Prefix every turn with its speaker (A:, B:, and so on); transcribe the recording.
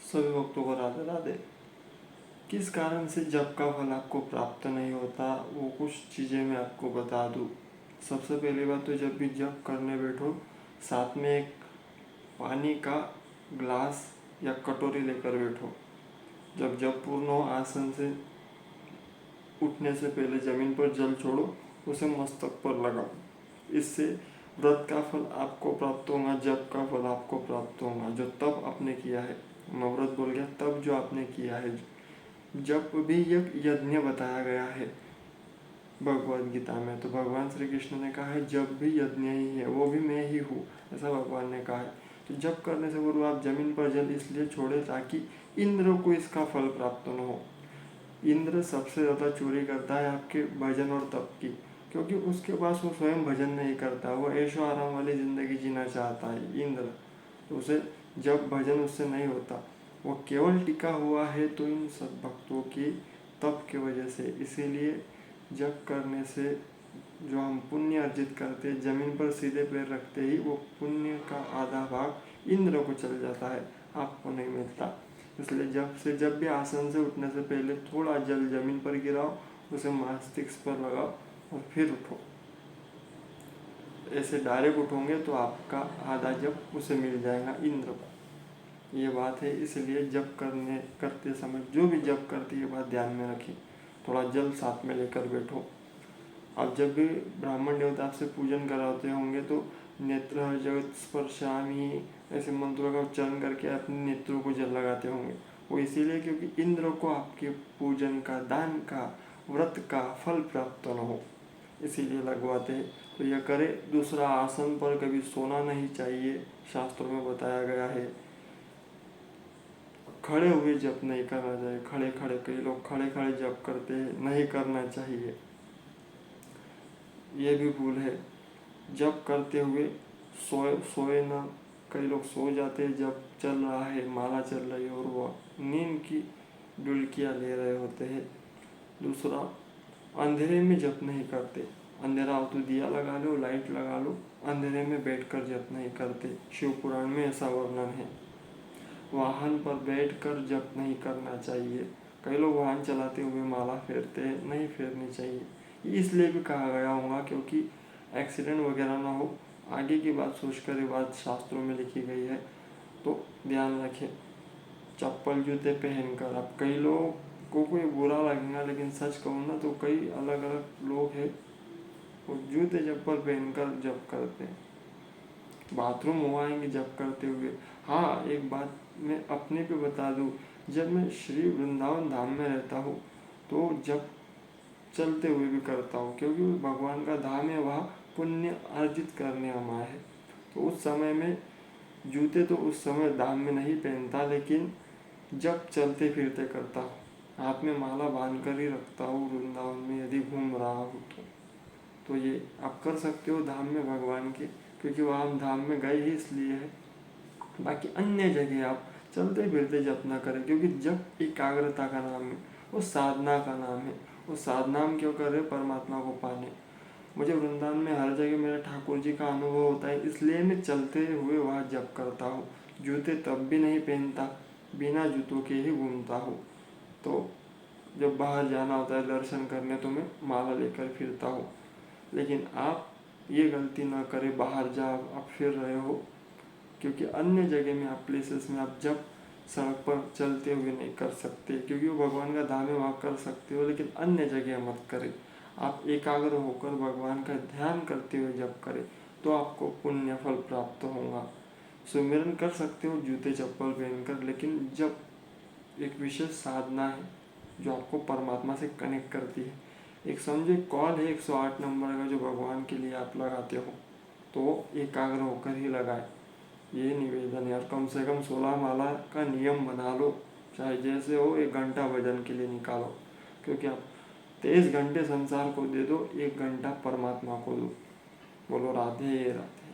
A: सभी भक्तों को राधे राधे। किस कारण से जप का फल आपको प्राप्त नहीं होता, वो कुछ चीज़ें मैं आपको बता दूँ। सबसे पहली बात तो जब भी जप करने बैठो, साथ में एक पानी का ग्लास या कटोरी लेकर बैठो। जब जप पूर्ण हो, आसन से उठने से पहले जमीन पर जल छोड़ो, उसे मस्तक पर लगाओ। इससे व्रत का फल आपको प्राप्त होगा, जप का फल आपको प्राप्त होगा, जो तप आपने किया है। मैं व्रत बोल गया, तब जो आपने किया है। जप भी एक यज्ञ बताया गया है भगवद गीता में। तो भगवान श्री कृष्ण ने कहा है जप भी यज्ञ ही है, वो भी मैं ही हूँ, ऐसा भगवान ने कहा है। तो जप करने से पूर्व आप जमीन पर जल इसलिए छोड़े ताकि इंद्र को इसका फल प्राप्त न हो। इंद्र सबसे ज़्यादा चोरी करता है आपके भजन और तप की, क्योंकि उसके पास वो स्वयं भजन नहीं करता, वो ऐशो आराम वाली ज़िंदगी जीना चाहता है इंद्र। तो उसे जब भजन उससे नहीं होता, वो केवल टिका हुआ है तो इन सद्भक्तों की तप की वजह से। इसीलिए जप करने से जो हम पुण्य अर्जित करते हैं, जमीन पर सीधे पैर रखते ही वो पुण्य का आधा भाग इंद्र को चल जाता है, आपको नहीं मिलता। इसलिए जब भी आसन से उठने से पहले थोड़ा जल जमीन पर गिराओ, उसे मस्तिष्क पर लगाओ और फिर उठो। ऐसे डायरेक्ट उठोगे तो आपका आधा जप उसे मिल जाएगा, इंद्र को। ये बात है, इसलिए जप करते समय जो भी जप करती है बात ध्यान में रखिए। थोड़ा जल साथ में लेकर बैठो। अब जब भी ब्राह्मण देवता आपसे पूजन कराते होंगे तो नेत्र जगत स्पर्शामी ऐसे मंत्रों का उच्चारण करके अपने नेत्रों को जल लगाते होंगे। वो इसीलिए क्योंकि इंद्र को आपके पूजन का, दान का, व्रत का फल प्राप्त न हो, इसीलिए लगवाते हैं। तो यह करे। दूसरा, आसन पर कभी सोना नहीं चाहिए, शास्त्रों में बताया गया है। खड़े हुए जप नहीं करना चाहिए, खड़े खड़े, कई लोग खड़े खड़े जप करते हैं, नहीं करना चाहिए, ये भी भूल है। जप करते हुए सोए ना, कई लोग सो जाते हैं जब चल रहा है, माला चल रही है और वह नींद की डुलकियाँ ले रहे होते हैं। दूसरा, अंधेरे में जप नहीं करते। अंधेरा हो तो दिया लगा लो, लाइट लगा लो, अंधेरे में बैठकर जप नहीं करते। शिव पुराण में ऐसा वर्णन है। वाहन पर बैठकर जप नहीं करना चाहिए। कई लोग वाहन चलाते हुए माला फेरते हैं, नहीं फेरनी चाहिए। इसलिए भी कहा गया होगा क्योंकि एक्सीडेंट वगैरह ना हो। आगे की बात सोचकर ये बात शास्त्रों में लिखी गई है, तो ध्यान रखें। चप्पल जूते पहनकर, अब कई लोगों को कोई बुरा लगेगा, लेकिन सच कहूँ ना तो कई अलग अलग लोग हैं वो जूते चप्पल पहनकर जप करते हैं, बाथरूम हो आएंगे जप करते हुए। हाँ, एक बात मैं अपने पे बता दूँ, जब मैं श्री वृंदावन धाम में रहता हूँ तो जब चलते हुए भी करता हूँ, क्योंकि भगवान का धाम है, वहाँ पुण्य अर्जित करने हम आए हैं। तो उस समय में जूते तो उस समय धाम में नहीं पहनता, लेकिन जब चलते फिरते करता हूँ, हाथ में माला बांध कर ही रखता हूँ वृंदावन में यदि घूम रहा हूँ तो ये आप कर सकते हो धाम में भगवान के, क्योंकि वहाँ हम धाम में गए ही इसलिए है। बाकी अन्य जगह आप चलते फिरते जप ना करें, क्योंकि जप एकाग्रता का नाम है, वो साधना का नाम है। वो साधना हम क्यों कर रहे, परमात्मा को पाने। मुझे वृंदावन में हर जगह मेरे ठाकुर जी का अनुभव होता है, इसलिए मैं चलते हुए वहाँ जप करता हूँ। जूते तब भी नहीं पहनता, बिना जूतों के ही घूमता हूँ। तो जब बाहर जाना होता है दर्शन करने तो मैं माला लेकर फिरता हूँ। लेकिन आप ये गलती ना करें, बाहर जा आप फिर रहे हो, क्योंकि अन्य जगह में आप प्लेसेस में आप जब सड़क पर चलते हुए नहीं कर सकते, क्योंकि वो भगवान का धाम है, वहाँ कर सकते हो, लेकिन अन्य जगह मत करें। आप एकाग्र होकर भगवान का ध्यान करते हुए जब करें तो आपको पुण्य फल प्राप्त होगा। सुमिरन कर सकते हो जूते चप्पल पहनकर, लेकिन जब एक विशेष साधना है जो आपको परमात्मा से कनेक्ट करती है। एक समझो कॉल है 108 नंबर का जो भगवान के लिए आप लगाते हो, तो एकाग्र होकर ही लगाए, ये निवेदन है। और कम से कम 16 माला का नियम बना लो, चाहे जैसे हो, 1 घंटा भजन के लिए निकालो, क्योंकि आप 23 घंटे संसार को दे दो, 1 घंटा परमात्मा को दो। बोलो राधे राधे।